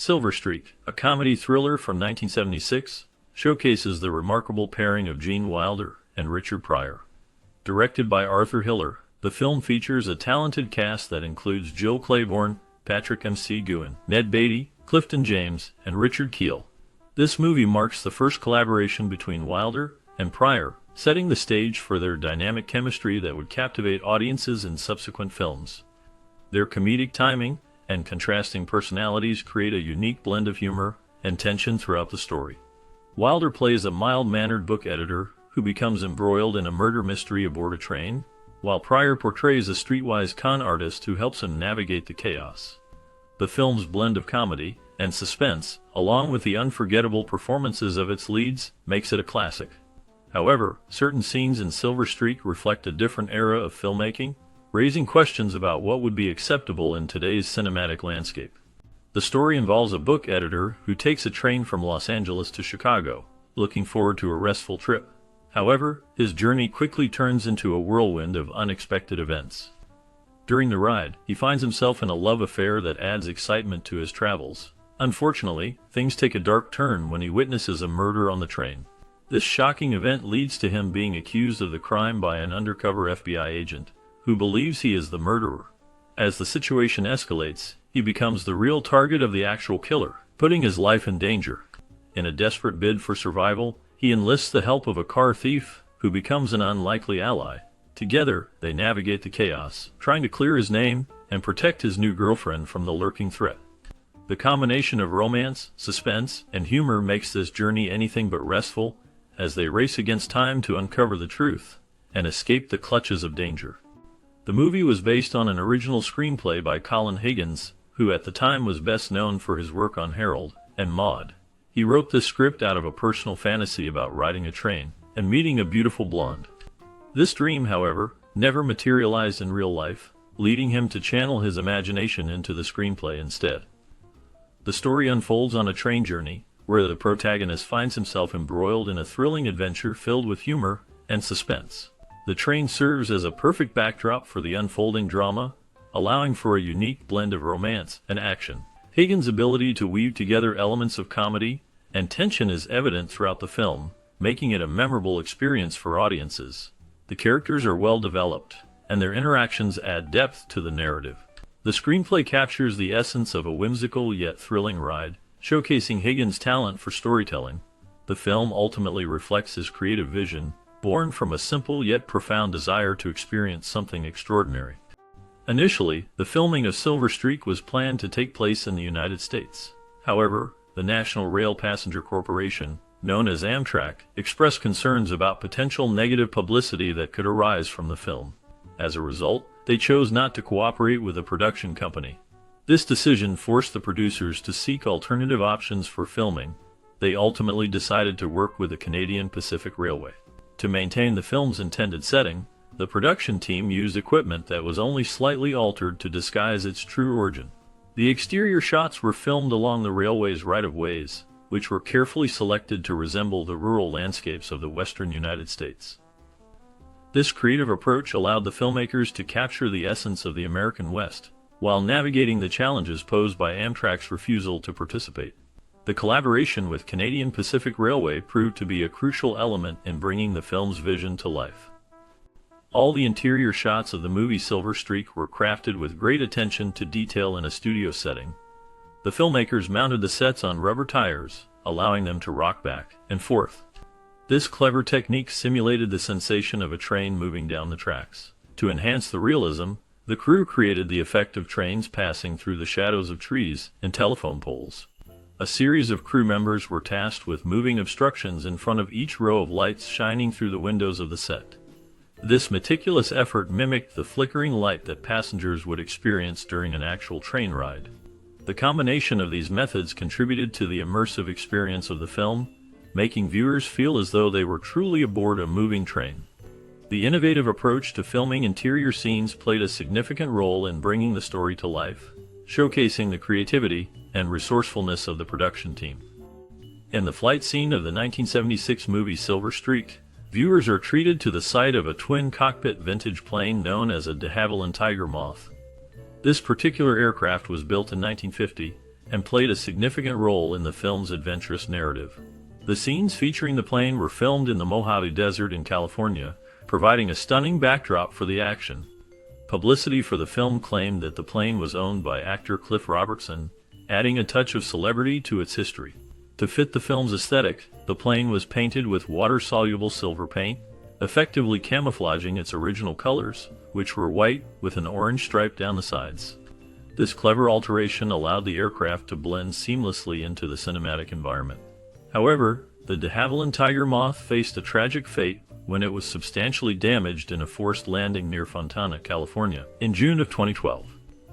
Silver Streak, a comedy thriller from 1976, showcases the remarkable pairing of Gene Wilder and Richard Pryor. Directed by Arthur Hiller, the film features a talented cast that includes Jill Clayborne, Patrick McGoohan, Ned Beatty, Clifton James, and Richard Kiel. This movie marks the first collaboration between Wilder and Pryor, setting the stage for their dynamic chemistry that would captivate audiences in subsequent films. Their comedic timing and contrasting personalities create a unique blend of humor and tension throughout the story. Wilder plays a mild-mannered book editor who becomes embroiled in a murder mystery aboard a train, while Pryor portrays a streetwise con artist who helps him navigate the chaos. The film's blend of comedy and suspense, along with the unforgettable performances of its leads, makes it a classic. However, certain scenes in Silver Streak reflect a different era of filmmaking, raising questions about what would be acceptable in today's cinematic landscape. The story involves a book editor who takes a train from Los Angeles to Chicago, looking forward to a restful trip. However, his journey quickly turns into a whirlwind of unexpected events. During the ride, he finds himself in a love affair that adds excitement to his travels. Unfortunately, things take a dark turn when he witnesses a murder on the train. This shocking event leads to him being accused of the crime by an undercover FBI agent, who believes he is the murderer. As the situation escalates, he becomes the real target of the actual killer, putting his life in danger. In a desperate bid for survival, he enlists the help of a car thief, who becomes an unlikely ally. Together, they navigate the chaos, trying to clear his name and protect his new girlfriend from the lurking threat. The combination of romance, suspense, and humor makes this journey anything but restful, as they race against time to uncover the truth and escape the clutches of danger. The movie was based on an original screenplay by Colin Higgins, who at the time was best known for his work on Harold and Maude. He wrote this script out of a personal fantasy about riding a train and meeting a beautiful blonde. This dream, however, never materialized in real life, leading him to channel his imagination into the screenplay instead. The story unfolds on a train journey, where the protagonist finds himself embroiled in a thrilling adventure filled with humor and suspense. The train serves as a perfect backdrop for the unfolding drama, allowing for a unique blend of romance and action. Higgins' ability to weave together elements of comedy and tension is evident throughout the film, making it a memorable experience for audiences. The characters are well developed, and their interactions add depth to the narrative. The screenplay captures the essence of a whimsical yet thrilling ride, showcasing Higgins' talent for storytelling. The film ultimately reflects his creative vision, born from a simple yet profound desire to experience something extraordinary. Initially, the filming of Silver Streak was planned to take place in the United States. However, the National Rail Passenger Corporation, known as Amtrak, expressed concerns about potential negative publicity that could arise from the film. As a result, they chose not to cooperate with the production company. This decision forced the producers to seek alternative options for filming. They ultimately decided to work with the Canadian Pacific Railway. To maintain the film's intended setting, the production team used equipment that was only slightly altered to disguise its true origin. The exterior shots were filmed along the railway's right-of-ways, which were carefully selected to resemble the rural landscapes of the western United States. This creative approach allowed the filmmakers to capture the essence of the American West, while navigating the challenges posed by Amtrak's refusal to participate. The collaboration with Canadian Pacific Railway proved to be a crucial element in bringing the film's vision to life. All the interior shots of the movie Silver Streak were crafted with great attention to detail in a studio setting. The filmmakers mounted the sets on rubber tires, allowing them to rock back and forth. This clever technique simulated the sensation of a train moving down the tracks. To enhance the realism, the crew created the effect of trains passing through the shadows of trees and telephone poles. A series of crew members were tasked with moving obstructions in front of each row of lights shining through the windows of the set. This meticulous effort mimicked the flickering light that passengers would experience during an actual train ride. The combination of these methods contributed to the immersive experience of the film, making viewers feel as though they were truly aboard a moving train. The innovative approach to filming interior scenes played a significant role in bringing the story to life, showcasing the creativity and resourcefulness of the production team. In the flight scene of the 1976 movie Silver Streak, viewers are treated to the sight of a twin-cockpit vintage plane known as a de Havilland Tiger Moth. This particular aircraft was built in 1950 and played a significant role in the film's adventurous narrative. The scenes featuring the plane were filmed in the Mojave Desert in California, providing a stunning backdrop for the action. Publicity for the film claimed that the plane was owned by actor Cliff Robertson, adding a touch of celebrity to its history. To fit the film's aesthetic, the plane was painted with water-soluble silver paint, effectively camouflaging its original colors, which were white with an orange stripe down the sides. This clever alteration allowed the aircraft to blend seamlessly into the cinematic environment. However, the de Havilland Tiger Moth faced a tragic fate when it was substantially damaged in a forced landing near Fontana, California, in June of 2012.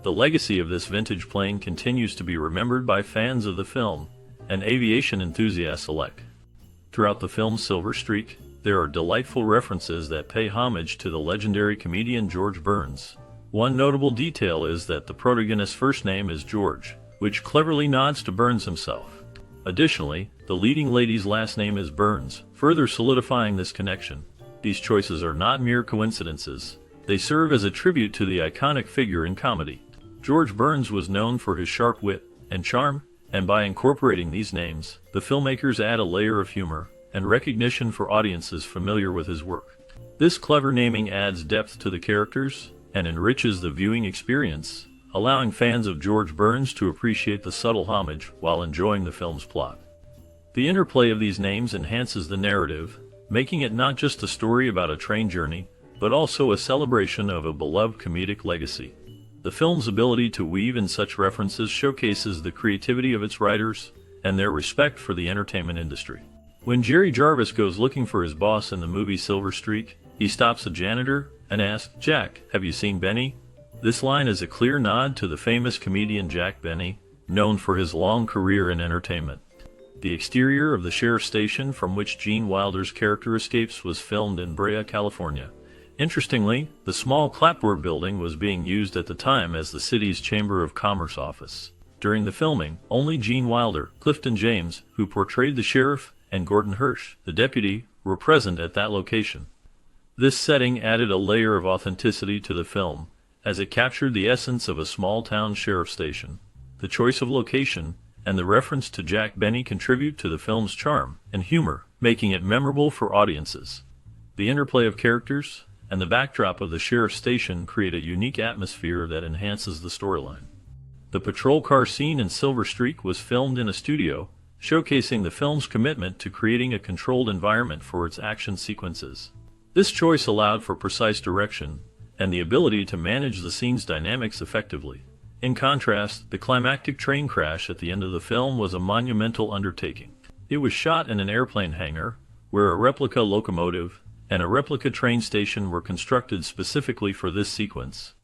The legacy of this vintage plane continues to be remembered by fans of the film and aviation enthusiasts alike. Throughout the film's Silver Streak, there are delightful references that pay homage to the legendary comedian George Burns. One notable detail is that the protagonist's first name is George, which cleverly nods to Burns himself. Additionally, the leading lady's last name is Burns, further solidifying this connection. These choices are not mere coincidences. They serve as a tribute to the iconic figure in comedy. George Burns was known for his sharp wit and charm, and by incorporating these names, the filmmakers add a layer of humor and recognition for audiences familiar with his work. This clever naming adds depth to the characters and enriches the viewing experience, allowing fans of George Burns to appreciate the subtle homage while enjoying the film's plot. The interplay of these names enhances the narrative, making it not just a story about a train journey, but also a celebration of a beloved comedic legacy. The film's ability to weave in such references showcases the creativity of its writers and their respect for the entertainment industry. When Jerry Jarvis goes looking for his boss in the movie Silver Streak, he stops a janitor and asks, "Jack, have you seen Benny?" This line is a clear nod to the famous comedian Jack Benny, known for his long career in entertainment. The exterior of the sheriff's station from which Gene Wilder's character escapes was filmed in Brea, California. Interestingly, the small clapboard building was being used at the time as the city's Chamber of Commerce office. During the filming, only Gene Wilder, Clifton James, who portrayed the sheriff, and Gordon Hirsch, the deputy, were present at that location. This setting added a layer of authenticity to the film, as it captured the essence of a small-town sheriff's station. The choice of location and the reference to Jack Benny contribute to the film's charm and humor, making it memorable for audiences. The interplay of characters and the backdrop of the sheriff's station create a unique atmosphere that enhances the storyline. The patrol car scene in Silver Streak was filmed in a studio, showcasing the film's commitment to creating a controlled environment for its action sequences. This choice allowed for precise direction and the ability to manage the scene's dynamics effectively. In contrast, the climactic train crash at the end of the film was a monumental undertaking. It was shot in an airplane hangar, where a replica locomotive and a replica train station were constructed specifically for this sequence.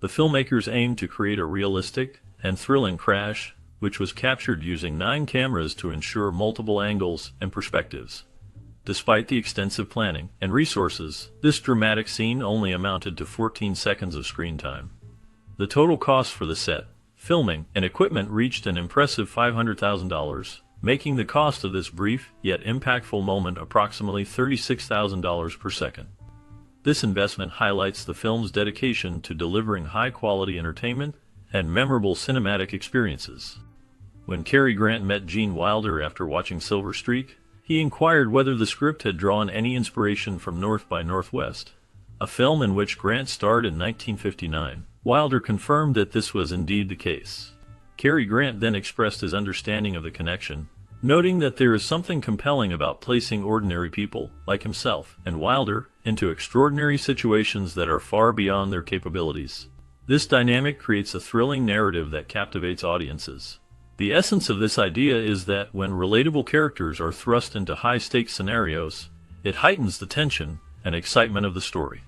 The filmmakers aimed to create a realistic and thrilling crash, which was captured using 9 cameras to ensure multiple angles and perspectives. Despite the extensive planning and resources, this dramatic scene only amounted to 14 seconds of screen time. The total cost for the set, filming, and equipment reached an impressive $500,000, making the cost of this brief yet impactful moment approximately $36,000 per second. This investment highlights the film's dedication to delivering high-quality entertainment and memorable cinematic experiences. When Cary Grant met Gene Wilder after watching Silver Streak, he inquired whether the script had drawn any inspiration from North by Northwest, a film in which Grant starred in 1959. Wilder confirmed that this was indeed the case. Cary Grant then expressed his understanding of the connection, noting that there is something compelling about placing ordinary people, like himself and Wilder, into extraordinary situations that are far beyond their capabilities. This dynamic creates a thrilling narrative that captivates audiences. The essence of this idea is that when relatable characters are thrust into high-stakes scenarios, it heightens the tension and excitement of the story.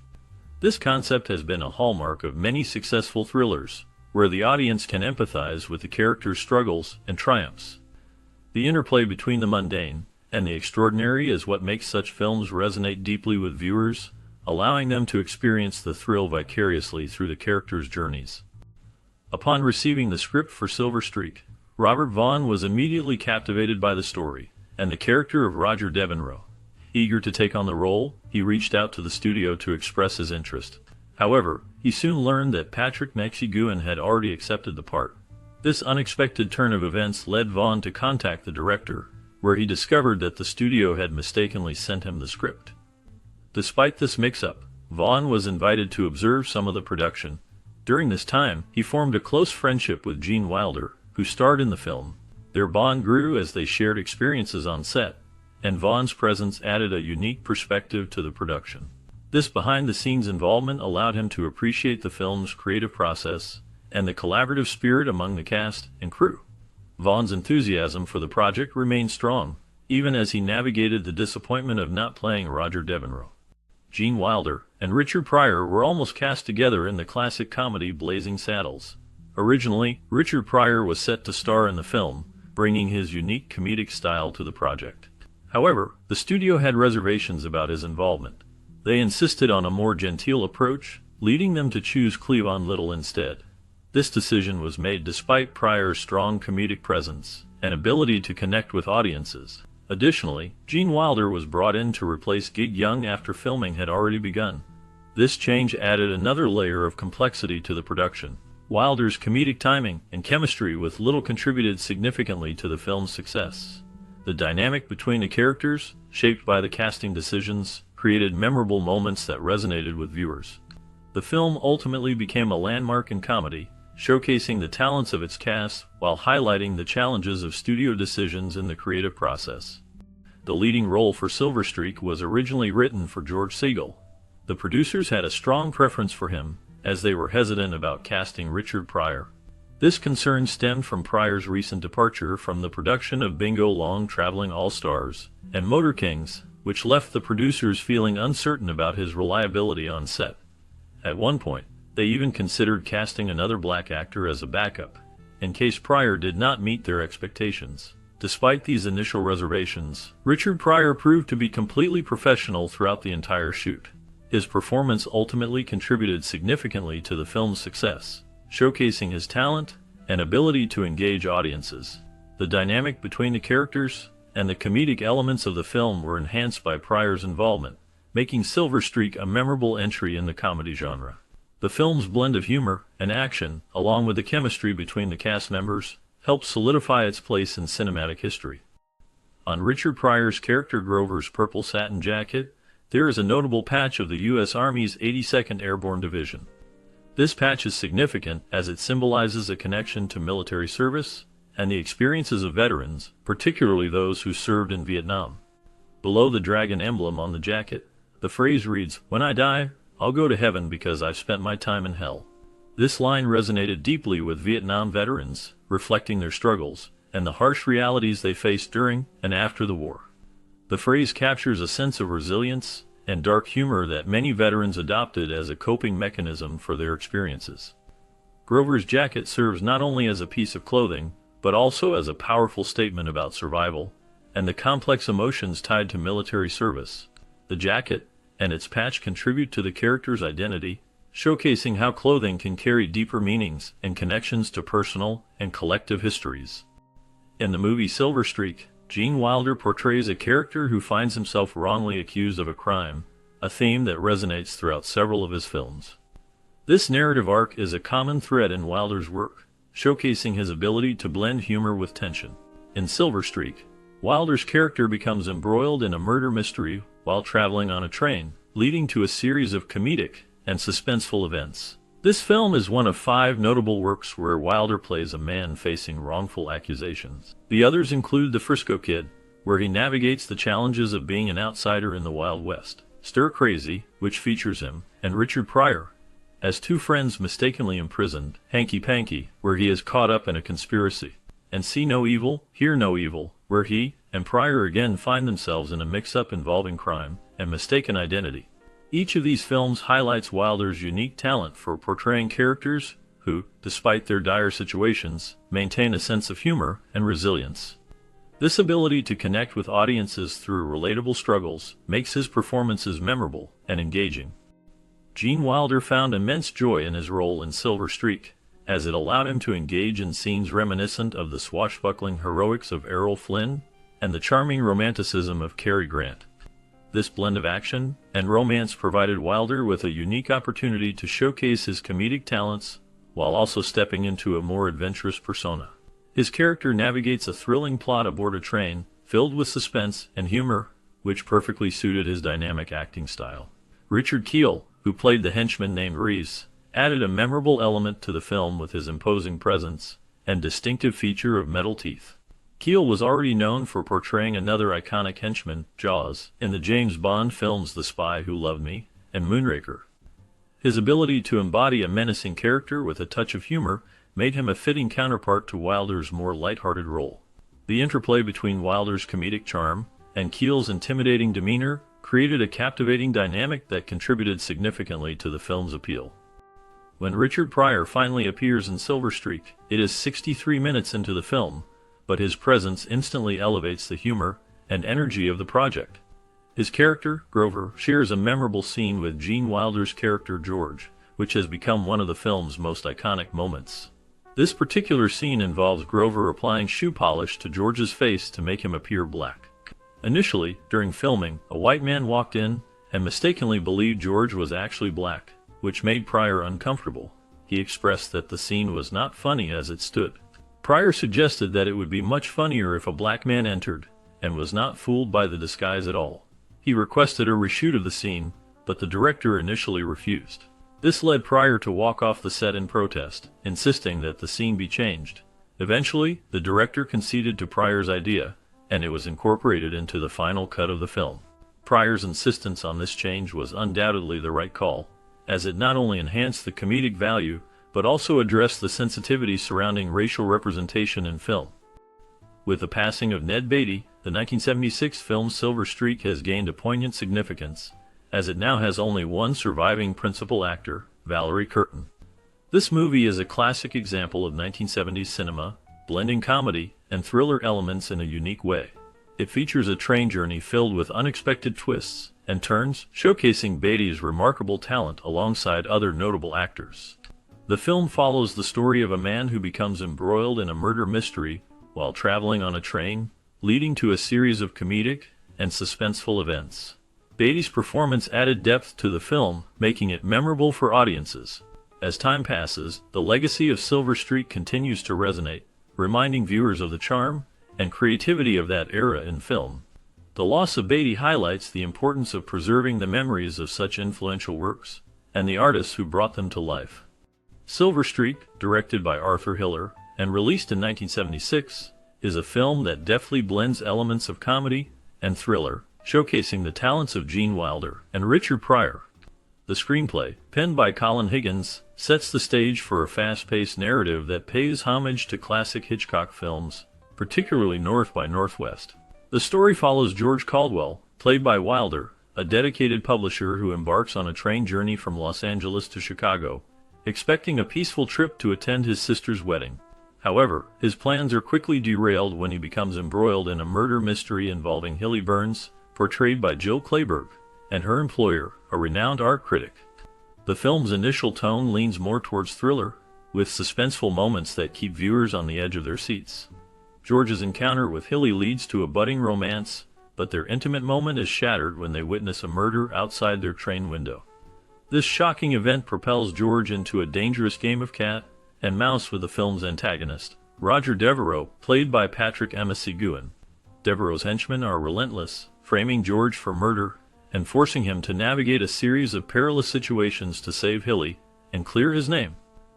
This concept has been a hallmark of many successful thrillers, where the audience can empathize with the characters' struggles and triumphs. The interplay between the mundane and the extraordinary is what makes such films resonate deeply with viewers, allowing them to experience the thrill vicariously through the characters' journeys. Upon receiving the script for Silver Streak, Robert Vaughn was immediately captivated by the story and the character of Roger Devereaux. Eager to take on the role, he reached out to the studio to express his interest. However, he soon learned that Patrick McGoohan had already accepted the part. This unexpected turn of events led Vaughn to contact the director, where he discovered that the studio had mistakenly sent him the script. Despite this mix-up, Vaughn was invited to observe some of the production. During this time, he formed a close friendship with Gene Wilder, who starred in the film. Their bond grew as they shared experiences on set, and Vaughn's presence added a unique perspective to the production. This behind-the-scenes involvement allowed him to appreciate the film's creative process and the collaborative spirit among the cast and crew. Vaughn's enthusiasm for the project remained strong, even as he navigated the disappointment of not playing Roger Devereaux. Gene Wilder and Richard Pryor were almost cast together in the classic comedy Blazing Saddles. Originally, Richard Pryor was set to star in the film, bringing his unique comedic style to the project. However, the studio had reservations about his involvement. They insisted on a more genteel approach, leading them to choose Cleavon Little instead. This decision was made despite Pryor's strong comedic presence and ability to connect with audiences. Additionally, Gene Wilder was brought in to replace Gig Young after filming had already begun. This change added another layer of complexity to the production. Wilder's comedic timing and chemistry with Little contributed significantly to the film's success. The dynamic between the characters, shaped by the casting decisions, created memorable moments that resonated with viewers. The film ultimately became a landmark in comedy, showcasing the talents of its cast while highlighting the challenges of studio decisions in the creative process. The leading role for Silver Streak was originally written for George Segal. The producers had a strong preference for him, as they were hesitant about casting Richard Pryor. This concern stemmed from Pryor's recent departure from the production of Bingo Long Traveling All-Stars and Motor Kings, which left the producers feeling uncertain about his reliability on set. At one point, they even considered casting another black actor as a backup, in case Pryor did not meet their expectations. Despite these initial reservations, Richard Pryor proved to be completely professional throughout the entire shoot. His performance ultimately contributed significantly to the film's success, showcasing his talent and ability to engage audiences. The dynamic between the characters and the comedic elements of the film were enhanced by Pryor's involvement, making Silver Streak a memorable entry in the comedy genre. The film's blend of humor and action, along with the chemistry between the cast members, helped solidify its place in cinematic history. On Richard Pryor's character Grover's purple satin jacket, there is a notable patch of the U.S. Army's 82nd Airborne Division. This patch is significant as it symbolizes a connection to military service and the experiences of veterans, particularly those who served in Vietnam. Below the dragon emblem on the jacket, the phrase reads, "When I die, I'll go to heaven because I've spent my time in hell." This line resonated deeply with Vietnam veterans, reflecting their struggles and the harsh realities they faced during and after the war. The phrase captures a sense of resilience and dark humor that many veterans adopted as a coping mechanism for their experiences. Grover's jacket serves not only as a piece of clothing, but also as a powerful statement about survival and the complex emotions tied to military service. The jacket and its patch contribute to the character's identity, showcasing how clothing can carry deeper meanings and connections to personal and collective histories. In the movie Silver Streak, Gene Wilder portrays a character who finds himself wrongly accused of a crime, a theme that resonates throughout several of his films. This narrative arc is a common thread in Wilder's work, showcasing his ability to blend humor with tension. In Silver Streak, Wilder's character becomes embroiled in a murder mystery while traveling on a train, leading to a series of comedic and suspenseful events. This film is one of 5 notable works where Wilder plays a man facing wrongful accusations. The others include The Frisco Kid, where he navigates the challenges of being an outsider in the Wild West, Stir Crazy, which features him, and Richard Pryor as 2 friends mistakenly imprisoned, Hanky Panky, where he is caught up in a conspiracy, and See No Evil, Hear No Evil, where he and Pryor again find themselves in a mix-up involving crime and mistaken identity. Each of these films highlights Wilder's unique talent for portraying characters who, despite their dire situations, maintain a sense of humor and resilience. This ability to connect with audiences through relatable struggles makes his performances memorable and engaging. Gene Wilder found immense joy in his role in Silver Streak, as it allowed him to engage in scenes reminiscent of the swashbuckling heroics of Errol Flynn and the charming romanticism of Cary Grant. This blend of action and romance provided Wilder with a unique opportunity to showcase his comedic talents while also stepping into a more adventurous persona. His character navigates a thrilling plot aboard a train, filled with suspense and humor, which perfectly suited his dynamic acting style. Richard Kiel, who played the henchman named Reese, added a memorable element to the film with his imposing presence and distinctive feature of metal teeth. Kiel was already known for portraying another iconic henchman, Jaws, in the James Bond films The Spy Who Loved Me and Moonraker. His ability to embody a menacing character with a touch of humor made him a fitting counterpart to Wilder's more lighthearted role. The interplay between Wilder's comedic charm and Kiel's intimidating demeanor created a captivating dynamic that contributed significantly to the film's appeal. When Richard Pryor finally appears in Silver Streak, it is 63 minutes into the film, but his presence instantly elevates the humor and energy of the project. His character, Grover, shares a memorable scene with Gene Wilder's character George, which has become one of the film's most iconic moments. This particular scene involves Grover applying shoe polish to George's face to make him appear black. Initially, during filming, a white man walked in and mistakenly believed George was actually black, which made Pryor uncomfortable. He expressed that the scene was not funny as it stood. Pryor suggested that it would be much funnier if a black man entered, and was not fooled by the disguise at all. He requested a reshoot of the scene, but the director initially refused. This led Pryor to walk off the set in protest, insisting that the scene be changed. Eventually, the director conceded to Pryor's idea, and it was incorporated into the final cut of the film. Pryor's insistence on this change was undoubtedly the right call, as it not only enhanced the comedic value, but also addressed the sensitivity surrounding racial representation in film. With the passing of Ned Beatty, the 1976 film Silver Streak has gained a poignant significance, as it now has only one surviving principal actor, Valerie Curtin. This movie is a classic example of 1970s cinema, blending comedy and thriller elements in a unique way. It features a train journey filled with unexpected twists and turns, showcasing Beatty's remarkable talent alongside other notable actors. The film follows the story of a man who becomes embroiled in a murder mystery while traveling on a train, leading to a series of comedic and suspenseful events. Beatty's performance added depth to the film, making it memorable for audiences. As time passes, the legacy of Silver Streak continues to resonate, reminding viewers of the charm and creativity of that era in film. The loss of Beatty highlights the importance of preserving the memories of such influential works and the artists who brought them to life. Silver Streak, directed by Arthur Hiller and released in 1976, is a film that deftly blends elements of comedy and thriller, showcasing the talents of Gene Wilder and Richard Pryor. The screenplay, penned by Colin Higgins, sets the stage for a fast-paced narrative that pays homage to classic Hitchcock films, particularly North by Northwest. The story follows George Caldwell, played by Wilder, a dedicated publisher who embarks on a train journey from Los Angeles to Chicago, expecting a peaceful trip to attend his sister's wedding. However, his plans are quickly derailed when he becomes embroiled in a murder mystery involving Hilly Burns, portrayed by Jill Clayburgh, and her employer, a renowned art critic. The film's initial tone leans more towards thriller, with suspenseful moments that keep viewers on the edge of their seats. George's encounter with Hilly leads to a budding romance, but their intimate moment is shattered when they witness a murder outside their train window. This shocking event propels George into a dangerous game of cat and mouse with the film's antagonist, Roger Devereaux, played by Patrick Amos-Seguin. Devereaux's henchmen are relentless, framing George for murder and forcing him to navigate a series of perilous situations to save Hilly and clear his name.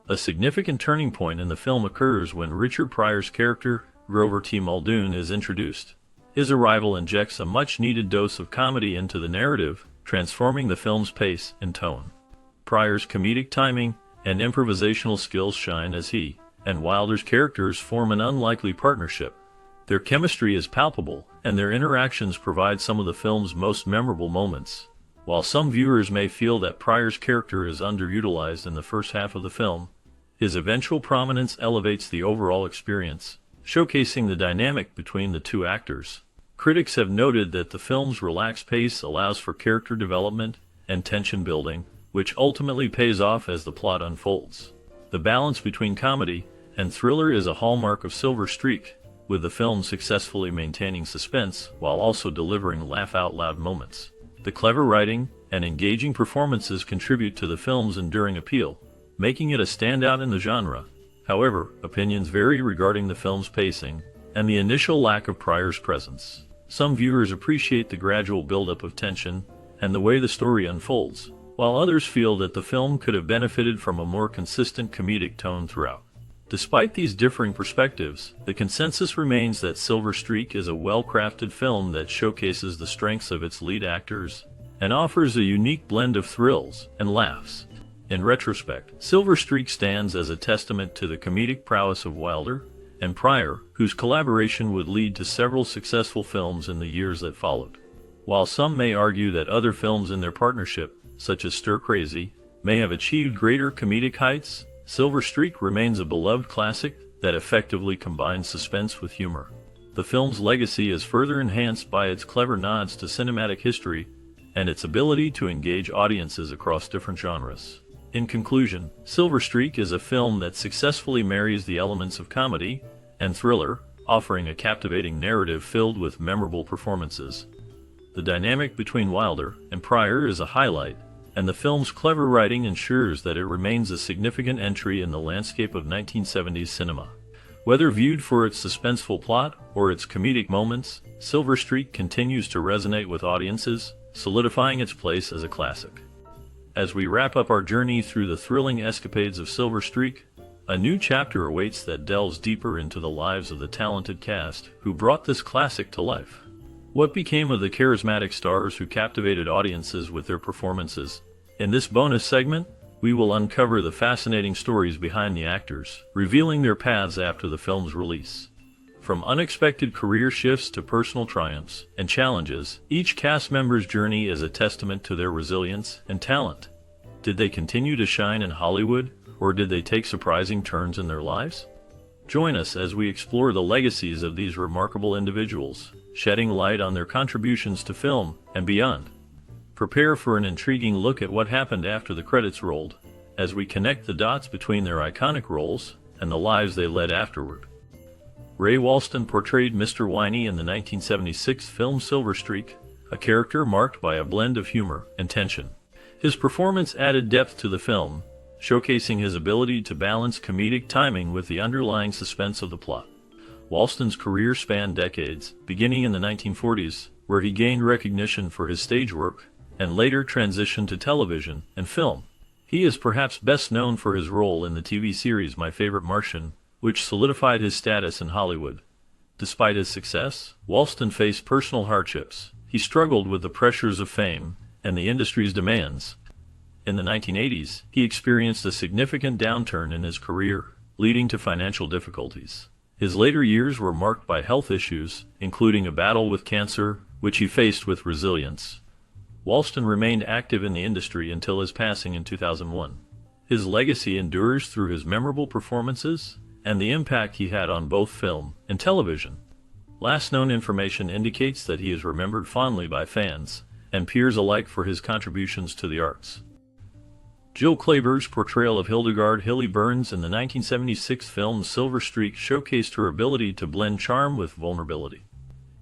A significant turning point in the film occurs when Richard Pryor's character, Grover T. Muldoon, is introduced. His arrival injects a much-needed dose of comedy into the narrative, transforming the film's pace and tone. Pryor's comedic timing and improvisational skills shine as he and Wilder's characters form an unlikely partnership. Their chemistry is palpable, and their interactions provide some of the film's most memorable moments. While some viewers may feel that Pryor's character is underutilized in the first half of the film, his eventual prominence elevates the overall experience, showcasing the dynamic between the two actors. Critics have noted that the film's relaxed pace allows for character development and tension building, which ultimately pays off as the plot unfolds. The balance between comedy and thriller is a hallmark of Silver Streak, with the film successfully maintaining suspense while also delivering laugh-out-loud moments. The clever writing and engaging performances contribute to the film's enduring appeal, making it a standout in the genre. However, opinions vary regarding the film's pacing and the initial lack of Pryor's presence. Some viewers appreciate the gradual buildup of tension and the way the story unfolds, while others feel that the film could have benefited from a more consistent comedic tone throughout. Despite these differing perspectives, the consensus remains that Silver Streak is a well-crafted film that showcases the strengths of its lead actors and offers a unique blend of thrills and laughs. In retrospect, Silver Streak stands as a testament to the comedic prowess of Wilder and Pryor, whose collaboration would lead to several successful films in the years that followed. While some may argue that other films in their partnership, such as Stir Crazy, may have achieved greater comedic heights, Silver Streak remains a beloved classic that effectively combines suspense with humor. The film's legacy is further enhanced by its clever nods to cinematic history and its ability to engage audiences across different genres. In conclusion, Silver Streak is a film that successfully marries the elements of comedy and thriller, offering a captivating narrative filled with memorable performances. The dynamic between Wilder and Pryor is a highlight, and the film's clever writing ensures that it remains a significant entry in the landscape of 1970s cinema. Whether viewed for its suspenseful plot or its comedic moments, Silver Streak continues to resonate with audiences, solidifying its place as a classic. As we wrap up our journey through the thrilling escapades of Silver Streak, a new chapter awaits that delves deeper into the lives of the talented cast who brought this classic to life. What became of the charismatic stars who captivated audiences with their performances? In this bonus segment, we will uncover the fascinating stories behind the actors, revealing their paths after the film's release. From unexpected career shifts to personal triumphs and challenges, each cast member's journey is a testament to their resilience and talent. Did they continue to shine in Hollywood, or did they take surprising turns in their lives? Join us as we explore the legacies of these remarkable individuals, shedding light on their contributions to film and beyond. Prepare for an intriguing look at what happened after the credits rolled, as we connect the dots between their iconic roles and the lives they led afterward. Ray Walston portrayed Mr. Whiny in the 1976 film Silver Streak, a character marked by a blend of humor and tension. His performance added depth to the film, showcasing his ability to balance comedic timing with the underlying suspense of the plot. Walston's career spanned decades, beginning in the 1940s, where he gained recognition for his stage work, and later transitioned to television and film. He is perhaps best known for his role in the TV series My Favorite Martian, which solidified his status in Hollywood. Despite his success, Walston faced personal hardships. He struggled with the pressures of fame and the industry's demands. In the 1980s, he experienced a significant downturn in his career, leading to financial difficulties. His later years were marked by health issues, including a battle with cancer, which he faced with resilience. Walston remained active in the industry until his passing in 2001. His legacy endures through his memorable performances and the impact he had on both film and television. Last known information indicates that he is remembered fondly by fans and peers alike for his contributions to the arts. Jill Clayburgh's portrayal of Hildegard Hilly Burns in the 1976 film Silver Streak showcased her ability to blend charm with vulnerability.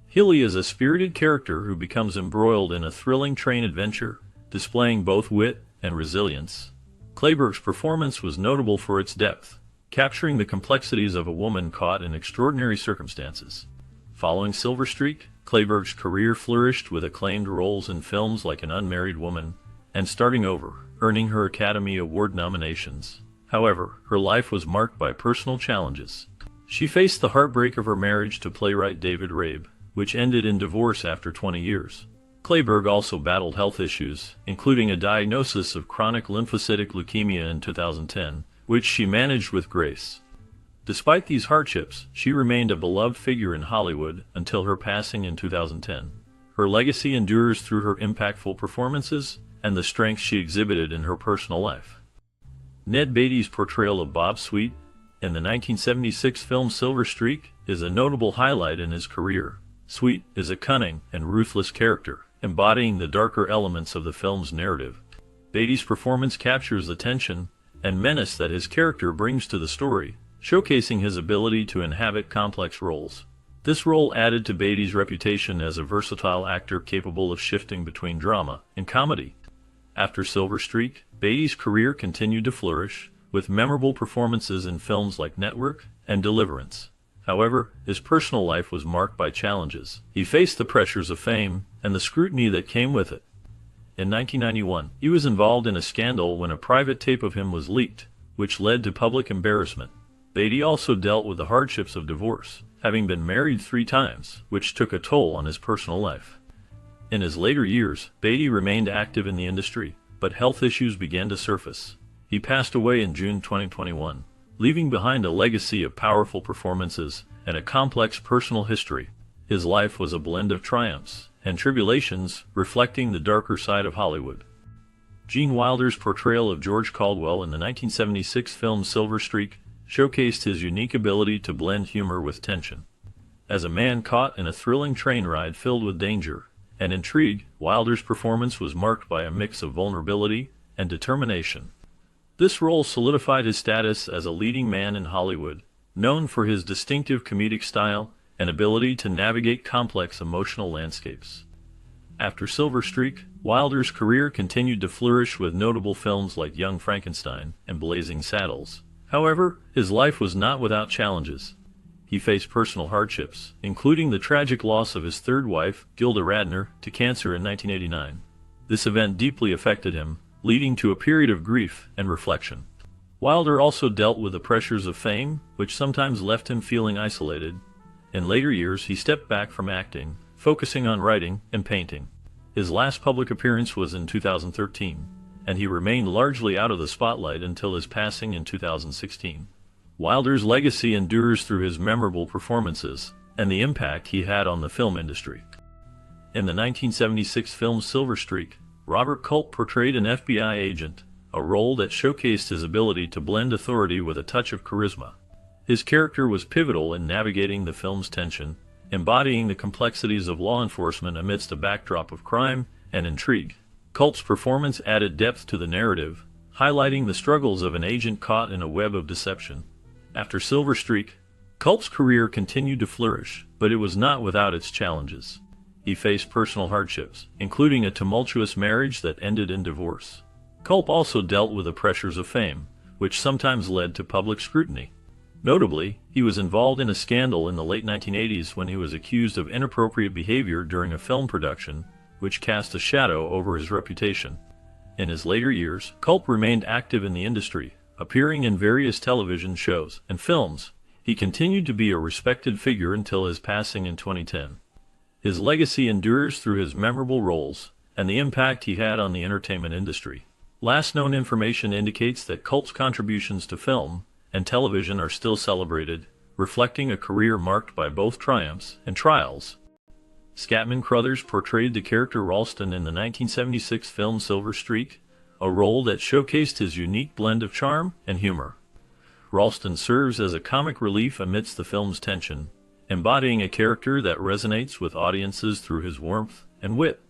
Hilly is a spirited character who becomes embroiled in a thrilling train adventure, displaying both wit and resilience. Clayburgh's performance was notable for its depth, capturing the complexities of a woman caught in extraordinary circumstances. Following Silver Streak, Clayburgh's career flourished with acclaimed roles in films like An Unmarried Woman and Starting Over, earning her Academy Award nominations. However, her life was marked by personal challenges. She faced the heartbreak of her marriage to playwright David Rabe, which ended in divorce after 20 years. Clayburgh also battled health issues, including a diagnosis of chronic lymphocytic leukemia in 2010, which she managed with grace. Despite these hardships, she remained a beloved figure in Hollywood until her passing in 2010. Her legacy endures through her impactful performances and the strength she exhibited in her personal life. Ned Beatty's portrayal of Bob Sweet in the 1976 film Silver Streak is a notable highlight in his career. Sweet is a cunning and ruthless character, embodying the darker elements of the film's narrative. Beatty's performance captures the tension and menace that his character brings to the story, showcasing his ability to inhabit complex roles. This role added to Beatty's reputation as a versatile actor capable of shifting between drama and comedy. After Silver Streak, Beatty's career continued to flourish, with memorable performances in films like Network and Deliverance. However, his personal life was marked by challenges. He faced the pressures of fame and the scrutiny that came with it. In 1991, he was involved in a scandal when a private tape of him was leaked, which led to public embarrassment. Beatty also dealt with the hardships of divorce, having been married 3 times, which took a toll on his personal life. In his later years, Beatty remained active in the industry, but health issues began to surface. He passed away in June 2021, leaving behind a legacy of powerful performances and a complex personal history. His life was a blend of triumphs and tribulations, reflecting the darker side of Hollywood. Gene Wilder's portrayal of George Caldwell in the 1976 film Silver Streak showcased his unique ability to blend humor with tension. As a man caught in a thrilling train ride filled with danger and intrigue, Wilder's performance was marked by a mix of vulnerability and determination. This role solidified his status as a leading man in Hollywood, known for his distinctive comedic style and ability to navigate complex emotional landscapes. After Silver Streak, Wilder's career continued to flourish with notable films like Young Frankenstein and Blazing Saddles. However, his life was not without challenges. He faced personal hardships, including the tragic loss of his third wife, Gilda Radner, to cancer in 1989. This event deeply affected him, leading to a period of grief and reflection. Wilder also dealt with the pressures of fame, which sometimes left him feeling isolated. In later years, he stepped back from acting, focusing on writing and painting. His last public appearance was in 2013, and he remained largely out of the spotlight until his passing in 2016. Wilder's legacy endures through his memorable performances and the impact he had on the film industry. In the 1976 film Silver Streak, Robert Culp portrayed an FBI agent, a role that showcased his ability to blend authority with a touch of charisma. His character was pivotal in navigating the film's tension, embodying the complexities of law enforcement amidst a backdrop of crime and intrigue. Culp's performance added depth to the narrative, highlighting the struggles of an agent caught in a web of deception. After Silver Streak, Culp's career continued to flourish, but it was not without its challenges. He faced personal hardships, including a tumultuous marriage that ended in divorce. Culp also dealt with the pressures of fame, which sometimes led to public scrutiny. Notably, he was involved in a scandal in the late 1980s when he was accused of inappropriate behavior during a film production, which cast a shadow over his reputation. In his later years, Culp remained active in the industry, appearing in various television shows and films. He continued to be a respected figure until his passing in 2010. His legacy endures through his memorable roles and the impact he had on the entertainment industry. Last known information indicates that Culp's contributions to film and television are still celebrated, reflecting a career marked by both triumphs and trials. Scatman Crothers portrayed the character Ralston in the 1976 film Silver Streak, a role that showcased his unique blend of charm and humor. Ralston serves as a comic relief amidst the film's tension, embodying a character that resonates with audiences through his warmth and wit.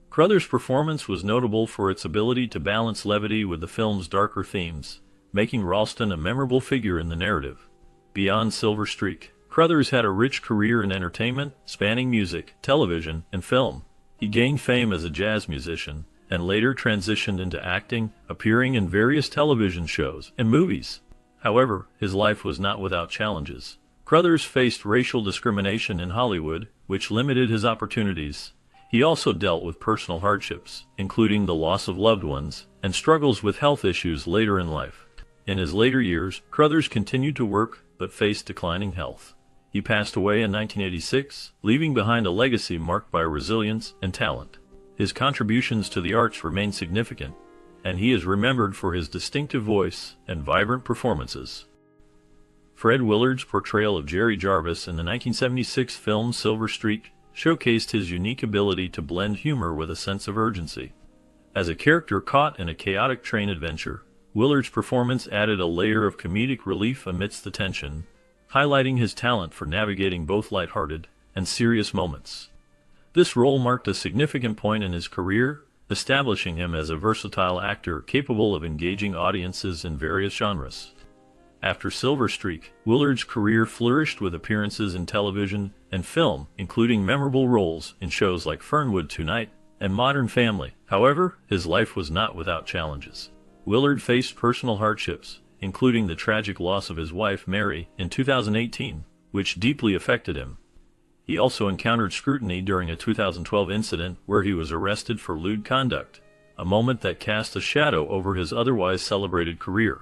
Crothers' performance was notable for its ability to balance levity with the film's darker themes, making Ralston a memorable figure in the narrative. Beyond Silver Streak, Crothers had a rich career in entertainment, spanning music, television, and film. He gained fame as a jazz musician, and later transitioned into acting, appearing in various television shows and movies. However, his life was not without challenges. Crothers faced racial discrimination in Hollywood, which limited his opportunities. He also dealt with personal hardships, including the loss of loved ones, and struggles with health issues later in life. In his later years, Crothers continued to work, but faced declining health. He passed away in 1986, leaving behind a legacy marked by resilience and talent. His contributions to the arts remain significant, and he is remembered for his distinctive voice and vibrant performances. Fred Willard's portrayal of Jerry Jarvis in the 1976 film Silver Streak showcased his unique ability to blend humor with a sense of urgency. As a character caught in a chaotic train adventure, Willard's performance added a layer of comedic relief amidst the tension, highlighting his talent for navigating both lighthearted and serious moments. This role marked a significant point in his career, establishing him as a versatile actor capable of engaging audiences in various genres. After Silver Streak, Willard's career flourished with appearances in television and film, including memorable roles in shows like Fernwood Tonight and Modern Family. However, his life was not without challenges. Willard faced personal hardships, including the tragic loss of his wife Mary in 2018, which deeply affected him. He also encountered scrutiny during a 2012 incident where he was arrested for lewd conduct, a moment that cast a shadow over his otherwise celebrated career.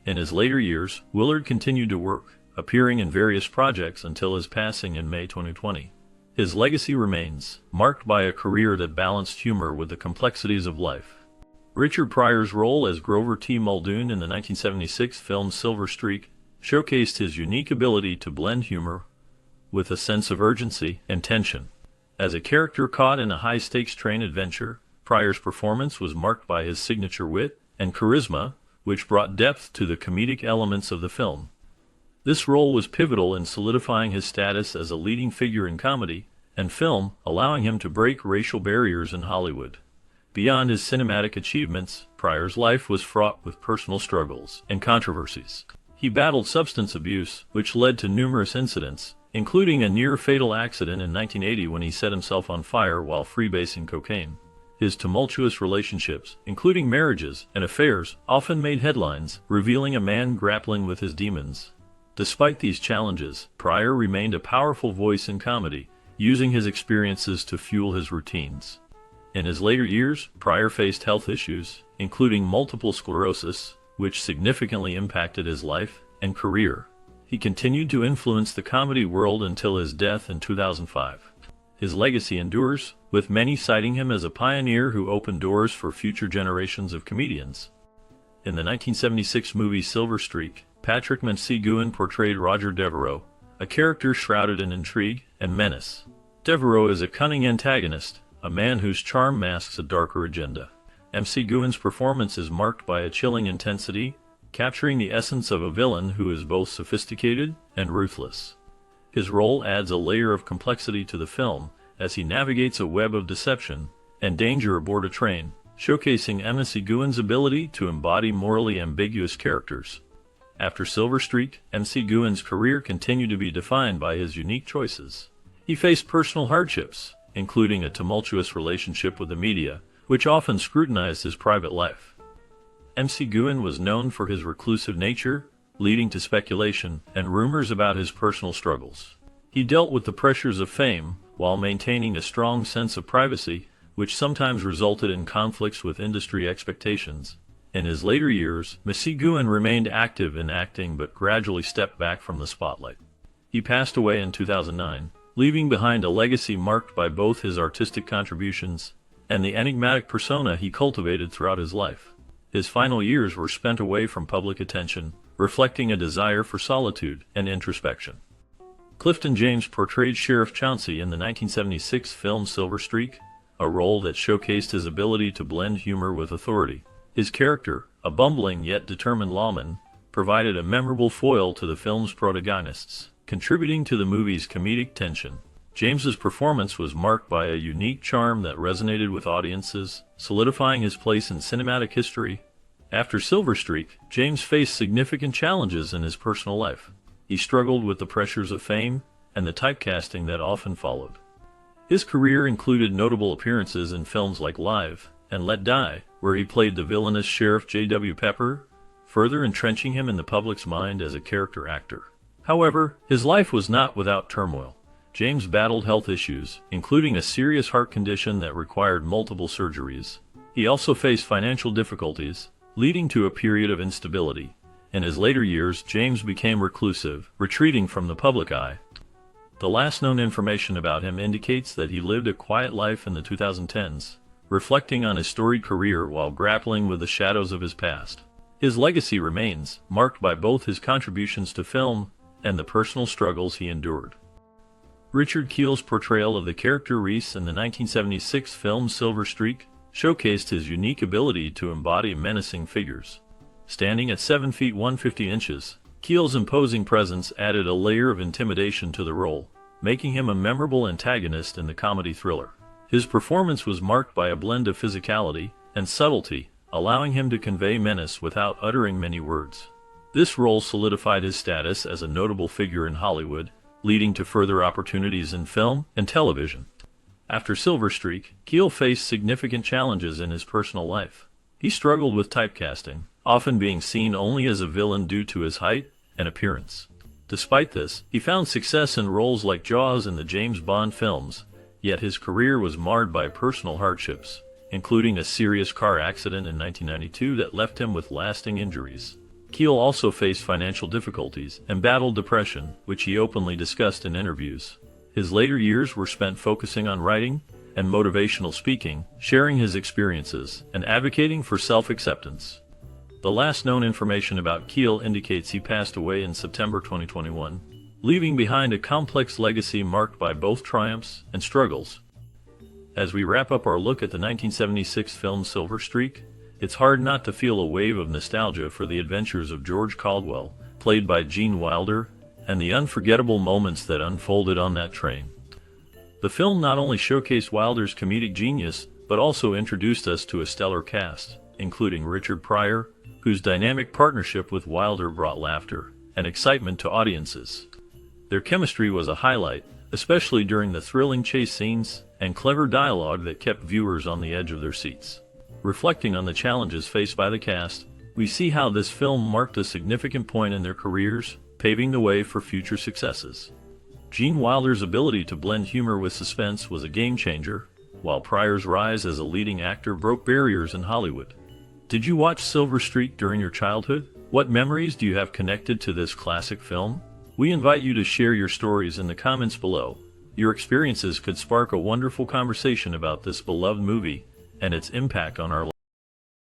In his later years, Willard continued to work, appearing in various projects until his passing in May 2020. His legacy remains, marked by a career that balanced humor with the complexities of life. Richard Pryor's role as Grover T. Muldoon in the 1976 film Silver Streak showcased his unique ability to blend humor with a sense of urgency and tension. As a character caught in a high-stakes train adventure, Pryor's performance was marked by his signature wit and charisma, which brought depth to the comedic elements of the film. This role was pivotal in solidifying his status as a leading figure in comedy and film, allowing him to break racial barriers in Hollywood. Beyond his cinematic achievements, Pryor's life was fraught with personal struggles and controversies. He battled substance abuse, which led to numerous incidents, including a near-fatal accident in 1980 when he set himself on fire while freebasing cocaine. His tumultuous relationships, including marriages and affairs, often made headlines, revealing a man grappling with his demons. Despite these challenges, Pryor remained a powerful voice in comedy, using his experiences to fuel his routines. In his later years, Pryor faced health issues, including multiple sclerosis, which significantly impacted his life and career. He continued to influence the comedy world until his death in 2005. His legacy endures, with many citing him as a pioneer who opened doors for future generations of comedians. In the 1976 movie Silver Streak, Patrick McGoohan portrayed Roger Devereaux, a character shrouded in intrigue and menace. Devereaux is a cunning antagonist, a man whose charm masks a darker agenda. McGoohan's performance is marked by a chilling intensity, capturing the essence of a villain who is both sophisticated and ruthless. His role adds a layer of complexity to the film as he navigates a web of deception and danger aboard a train, showcasing McGoohan's ability to embody morally ambiguous characters. After Silver Streak, McGoohan's career continued to be defined by his unique choices. He faced personal hardships, including a tumultuous relationship with the media, which often scrutinized his private life. McGoohan was known for his reclusive nature, leading to speculation and rumors about his personal struggles. He dealt with the pressures of fame while maintaining a strong sense of privacy, which sometimes resulted in conflicts with industry expectations. In his later years, McGoohan remained active in acting but gradually stepped back from the spotlight. He passed away in 2009, leaving behind a legacy marked by both his artistic contributions and the enigmatic persona he cultivated throughout his life. His final years were spent away from public attention, reflecting a desire for solitude and introspection. Clifton James portrayed Sheriff Chauncey in the 1976 film Silver Streak, a role that showcased his ability to blend humor with authority. His character, a bumbling yet determined lawman, provided a memorable foil to the film's protagonists, contributing to the movie's comedic tension. James's performance was marked by a unique charm that resonated with audiences, solidifying his place in cinematic history. After Silver Streak, James faced significant challenges in his personal life. He struggled with the pressures of fame and the typecasting that often followed. His career included notable appearances in films like Live and Let Die, where he played the villainous Sheriff J.W. Pepper, further entrenching him in the public's mind as a character actor. However, his life was not without turmoil. James battled health issues, including a serious heart condition that required multiple surgeries. He also faced financial difficulties, leading to a period of instability. In his later years, James became reclusive, retreating from the public eye. The last known information about him indicates that he lived a quiet life in the 2010s, reflecting on his storied career while grappling with the shadows of his past. His legacy remains, marked by both his contributions to film and the personal struggles he endured. Richard Kiel's portrayal of the character Reese in the 1976 film Silver Streak showcased his unique ability to embody menacing figures. Standing at 7 feet 150 inches, Kiel's imposing presence added a layer of intimidation to the role, making him a memorable antagonist in the comedy thriller. His performance was marked by a blend of physicality and subtlety, allowing him to convey menace without uttering many words. This role solidified his status as a notable figure in Hollywood, leading to further opportunities in film and television. After Silver Streak, Kiel faced significant challenges in his personal life. He struggled with typecasting, often being seen only as a villain due to his height and appearance. Despite this, he found success in roles like Jaws and the James Bond films, yet his career was marred by personal hardships, including a serious car accident in 1992 that left him with lasting injuries. Keel also faced financial difficulties and battled depression, which he openly discussed in interviews. His later years were spent focusing on writing and motivational speaking, sharing his experiences, and advocating for self-acceptance. The last known information about Keel indicates he passed away in September 2021, leaving behind a complex legacy marked by both triumphs and struggles. As we wrap up our look at the 1976 film Silver Streak, it's hard not to feel a wave of nostalgia for the adventures of George Caldwell, played by Gene Wilder, and the unforgettable moments that unfolded on that train. The film not only showcased Wilder's comedic genius, but also introduced us to a stellar cast, including Richard Pryor, whose dynamic partnership with Wilder brought laughter and excitement to audiences. Their chemistry was a highlight, especially during the thrilling chase scenes and clever dialogue that kept viewers on the edge of their seats. Reflecting on the challenges faced by the cast, we see how this film marked a significant point in their careers, paving the way for future successes. Gene Wilder's ability to blend humor with suspense was a game-changer, while Pryor's rise as a leading actor broke barriers in Hollywood. Did you watch Silver Streak during your childhood? What memories do you have connected to this classic film? We invite you to share your stories in the comments below. Your experiences could spark a wonderful conversation about this beloved movie and its impact on our